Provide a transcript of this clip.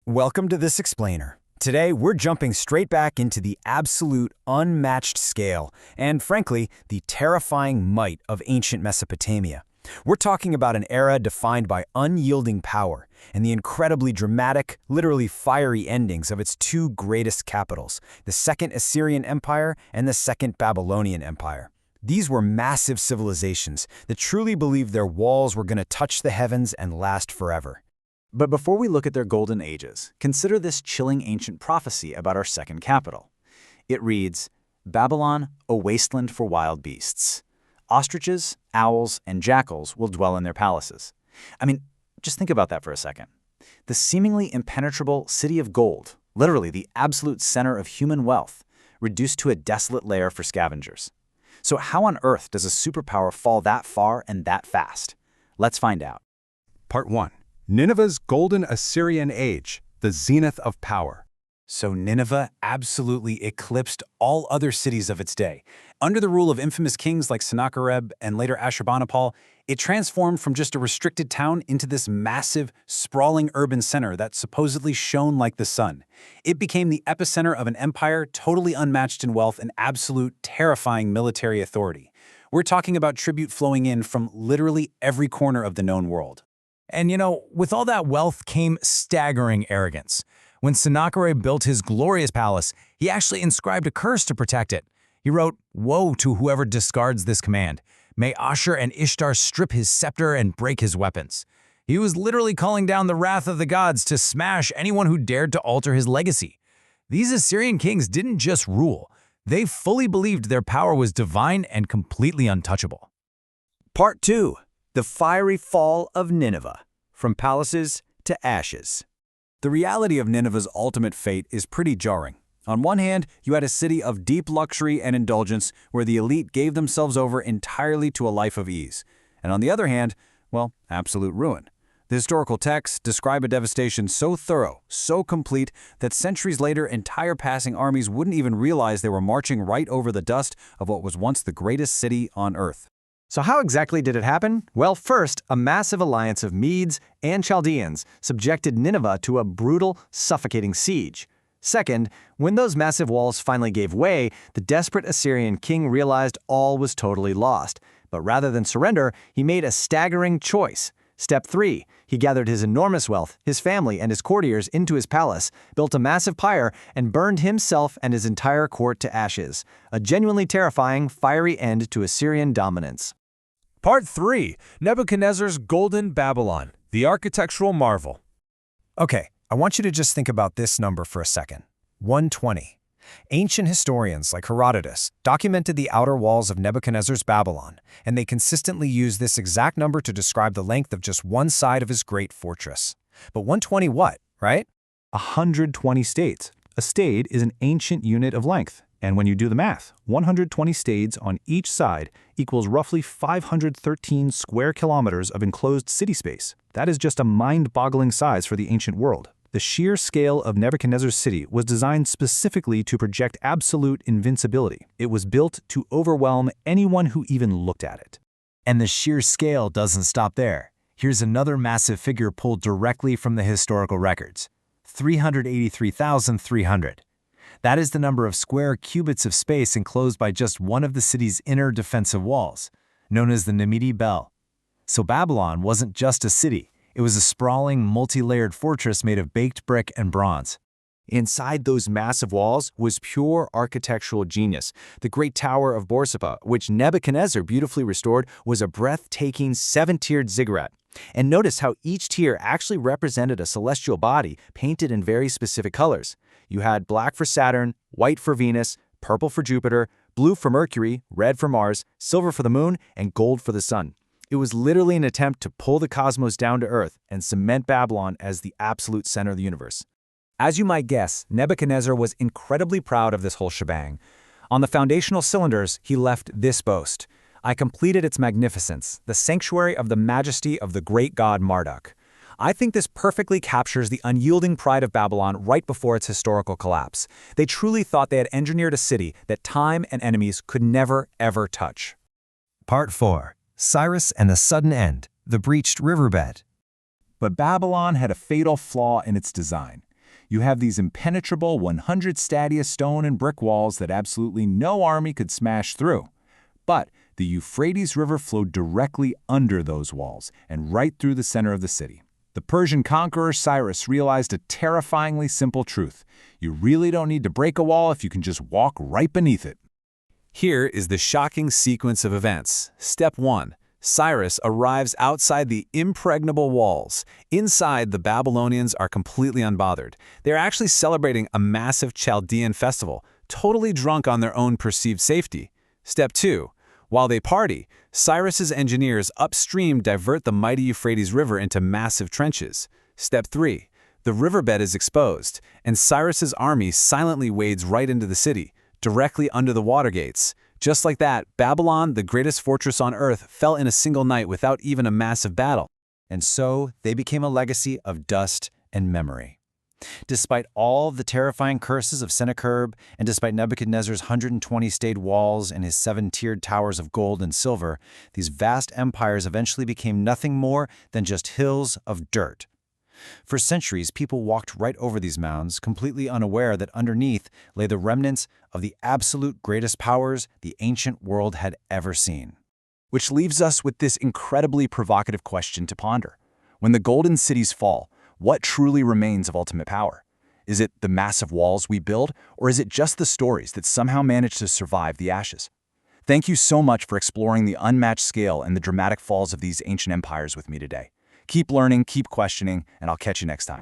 Welcome to this explainer. Today, we're jumping straight back into the absolute unmatched scale and, frankly, the terrifying might of ancient Mesopotamia. We're talking about an era defined by unyielding power and the incredibly dramatic, literally fiery endings of its two greatest capitals, the Second Assyrian Empire and the Second Babylonian Empire. These were massive civilizations that truly believed their walls were going to touch the heavens and last forever. But before we look at their golden ages, consider this chilling ancient prophecy about our second capital. It reads, "Babylon, a wasteland for wild beasts. Ostriches, owls, and jackals will dwell in their palaces." I mean, just think about that for a second. The seemingly impenetrable city of gold, literally the absolute center of human wealth, reduced to a desolate lair for scavengers. So how on earth does a superpower fall that far and that fast? Let's find out. Part 1. Nineveh's Golden Assyrian Age, the zenith of power. So Nineveh absolutely eclipsed all other cities of its day. Under the rule of infamous kings like Sennacherib and later Ashurbanipal, it transformed from just a restricted town into this massive, sprawling urban center that supposedly shone like the sun. It became the epicenter of an empire totally unmatched in wealth and absolute terrifying military authority. We're talking about tribute flowing in from literally every corner of the known world. And with all that wealth came staggering arrogance. When Sennacherib built his glorious palace, he actually inscribed a curse to protect it. He wrote, "Woe to whoever discards this command. May Ashur and Ishtar strip his scepter and break his weapons." He was literally calling down the wrath of the gods to smash anyone who dared to alter his legacy. These Assyrian kings didn't just rule. They fully believed their power was divine and completely untouchable. Part 2. The fiery fall of Nineveh, from palaces to ashes. The reality of Nineveh's ultimate fate is pretty jarring. On one hand, you had a city of deep luxury and indulgence where the elite gave themselves over entirely to a life of ease. And on the other hand, well, absolute ruin. The historical texts describe a devastation so thorough, so complete, that centuries later entire passing armies wouldn't even realize they were marching right over the dust of what was once the greatest city on earth. So how exactly did it happen? Well, first, a massive alliance of Medes and Chaldeans subjected Nineveh to a brutal, suffocating siege. Second, when those massive walls finally gave way, the desperate Assyrian king realized all was totally lost. But rather than surrender, he made a staggering choice. Step 3. He gathered his enormous wealth, his family, and his courtiers into his palace, built a massive pyre, and burned himself and his entire court to ashes. A genuinely terrifying, fiery end to Assyrian dominance. Part 3. Nebuchadnezzar's Golden Babylon, the architectural marvel. Okay, I want you to just think about this number for a second. 120. Ancient historians like Herodotus documented the outer walls of Nebuchadnezzar's Babylon, and they consistently use this exact number to describe the length of just one side of his great fortress. But 120 what, right? 120 stades. A stade is an ancient unit of length. And when you do the math, 120 stades on each side equals roughly 513 square kilometers of enclosed city space. That is just a mind-boggling size for the ancient world. The sheer scale of Nebuchadnezzar's city was designed specifically to project absolute invincibility. It was built to overwhelm anyone who even looked at it. And the sheer scale doesn't stop there. Here's another massive figure pulled directly from the historical records: 383,300. That is the number of square cubits of space enclosed by just one of the city's inner defensive walls, known as the Nemedi Bell. So Babylon wasn't just a city. It was a sprawling, multi-layered fortress made of baked brick and bronze. Inside those massive walls was pure architectural genius. The Great Tower of Borsippa, which Nebuchadnezzar beautifully restored, was a breathtaking seven-tiered ziggurat. And notice how each tier actually represented a celestial body painted in very specific colors. You had black for Saturn, white for Venus, purple for Jupiter, blue for Mercury, red for Mars, silver for the Moon, and gold for the Sun. It was literally an attempt to pull the cosmos down to Earth and cement Babylon as the absolute center of the universe. As you might guess, Nebuchadnezzar was incredibly proud of this whole shebang. On the foundational cylinders, he left this boast: "I completed its magnificence, the sanctuary of the majesty of the great god Marduk." I think this perfectly captures the unyielding pride of Babylon right before its historical collapse. They truly thought they had engineered a city that time and enemies could never, ever touch. Part 4. Cyrus and the Sudden End, the Breached Riverbed. But Babylon had a fatal flaw in its design. You have these impenetrable 100 stadia stone and brick walls that absolutely no army could smash through. But the Euphrates River flowed directly under those walls and right through the center of the city. The Persian conqueror Cyrus realized a terrifyingly simple truth. You really don't need to break a wall if you can just walk right beneath it. Here is the shocking sequence of events. Step 1. Cyrus arrives outside the impregnable walls. Inside, the Babylonians are completely unbothered. They're actually celebrating a massive Chaldean festival, totally drunk on their own perceived safety. Step 2. While they party, Cyrus's engineers upstream divert the mighty Euphrates River into massive trenches. Step 3. The riverbed is exposed, and Cyrus's army silently wades right into the city, directly under the water gates. Just like that, Babylon, the greatest fortress on earth, fell in a single night without even a massive battle. And so they became a legacy of dust and memory. Despite all the terrifying curses of Sennacherib, and despite Nebuchadnezzar's 120-state walls and his 7-tiered towers of gold and silver, these vast empires eventually became nothing more than just hills of dirt. For centuries, people walked right over these mounds, completely unaware that underneath lay the remnants of the absolute greatest powers the ancient world had ever seen. Which leaves us with this incredibly provocative question to ponder. When the golden cities fall, what truly remains of ultimate power? Is it the massive walls we build, or is it just the stories that somehow manage to survive the ashes? Thank you so much for exploring the unmatched scale and the dramatic falls of these ancient empires with me today. Keep learning, keep questioning, and I'll catch you next time.